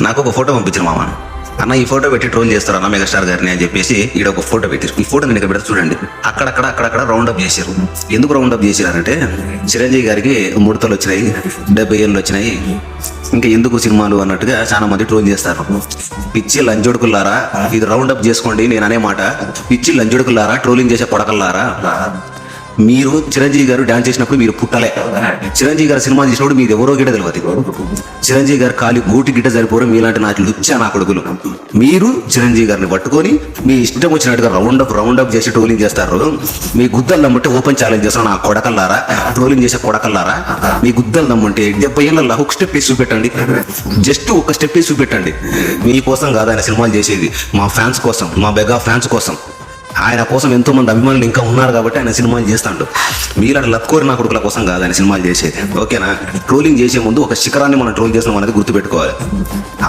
నాకు ఒక ఫోటో పంపించారు మామ. అన్న ఈ ఫోటో పెట్టి ట్రోల్ చేస్తారు అన్న మెగాస్టార్ గారిని అని చెప్పేసి ఈడ ఒక ఫోటో పెట్టారు. ఈ ఫోటో నేను ఇక్కడ పెడతా చూడండి. అక్కడక్కడ రౌండ్ అప్ చేశారు. ఎందుకు రౌండ్ అప్ చేశారంటే చిరంజీవి గారికి ముడతలు వచ్చినాయి, 70 ఏళ్ళు వచ్చినాయి, ఇంకా ఎందుకు సినిమాలు అన్నట్టుగా చాలా మంది ట్రోల్ చేస్తారు. పిచ్చి లంజోడుకుల్లారా, ఇది రౌండ్ అప్ చేసుకోండి. నేను అనే మాట, పిచ్చి లంజోడుకుల్లారా, ట్రోలింగ్ చేసే పొడకల్లారా, మీరు చిరంజీవి గారు డాన్స్ చేసినప్పుడు మీరు పుట్టలే. చిరంజీవి గారు సినిమా చేసినప్పుడు మీరు ఎవరో గిట్ట తెలియదు. చిరంజీవి గారు ఖాళీ గూటి గిట్ట సరిపోరు. మీలాంటి నాకు లుచ్చా నా కొడుకులు. మీరు చిరంజీవి గారిని పట్టుకొని మీ ఇష్టం వచ్చినట్టుగా రౌండ్ అప్ చేసి ట్రోలింగ్ చేస్తారు. మీ గుద్దలు నమ్మంటే ఓపెన్ ఛాలెంజ్ చేస్తాను. నా కొడకల్లారా, ట్రోలింగ్ చేసే కొడకల్లారా, మీ గుద్దలు నమ్మంటే 70 ఏళ్ళ ఒక స్టెప్ వేసి చూపెట్టండి. జస్ట్ ఒక స్టెప్ వేసి చూపెట్టండి. మీకోసం కాదు ఆయన సినిమాలు చేసేది, మా ఫ్యాన్స్ కోసం, మా మెగా ఫ్యాన్స్ కోసం. ఆయన కోసం ఎంతో మంది అభిమానులు ఇంకా ఉన్నారు కాబట్టి ఆయన సినిమాలు చేస్తాడు. మీలాంటి లత్కోరి నా కొడుకుల కోసం కాదు ఆయన సినిమాలు చేసేది. ఓకేనా? ట్రోలింగ్ చేసే ముందు ఒక శిఖరాన్ని మనం ట్రోల్ చేస్తున్నాం అనేది గుర్తుపెట్టుకోవాలి.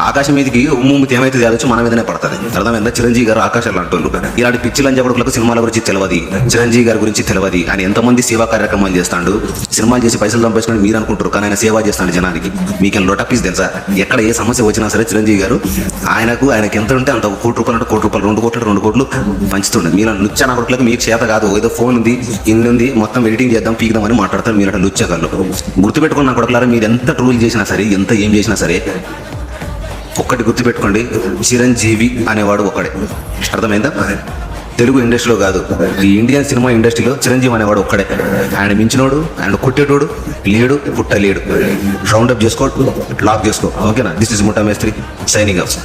ఆకాశం మీదకి ఉమ్ము ఏమైతే తేలొచ్చు మన మీదనే పడుతుంది. అర్థమైందా? చిరంజీవి గారు ఆకాశాలు అంటున్నారు. ఇలాంటి పిచ్చి లంజ కొడుకులకు సినిమాల గురించి తెలియదు, చిరంజీవి గారి గురించి తెలియదు. ఆయన ఎంతమంది సేవా కార్యక్రమాలు చేస్తాడు. సినిమాలు చేసి పైసలు సంపాదించుకొని మీరు అనుకుంటారు, కానీ ఆయన సేవ చేస్తాడు జనానికి. మీకు లొటపీస్ తెలుసా? ఎక్కడ ఏ సమస్య వచ్చినా సరే చిరంజీవి గారు ఆయనకి ఎంత ఉంటే అంత, 1 కోటి రూపాయలు అంటే 1 కోటి రూపాయలు, 2 కోట్లు పంచుతుండే. మీరు లుచ్చా నా కొడుకులకు మీకు చేత కాదు. ఏదో ఫోన్ ఉంది, ఇల్లు ఉంది, మొత్తం ఎడిటింగ్ చేద్దాం, పీకుదామని మాట్లాడతారు. మీరు అట్లా లుచ్చగలరు. గుర్తుపెట్టుకుని నా కొడుకులారా, మీరు ఎంత ట్రోల్ చేసినా సరే, ఎంత ఏం చేసినా సరే, ఒక్కటి గుర్తుపెట్టుకోండి, చిరంజీవి అనేవాడు ఒకడే. అర్థమైందా? తెలుగు ఇండస్ట్రీలో కాదు, ఈ ఇండియన్ సినిమా ఇండస్ట్రీలో చిరంజీవి అనేవాడు ఒక్కడే. ఆయన మించినోడు, ఆయన కొట్టేటోడు లేడు, పుట్టలేడు. రౌండ్ అప్ చేసుకో, లాక్ చేసుకో. ఓకేనా? దిస్ ఇస్ ముఠా మేస్త్రి సైనింగ్ ఆఫ్.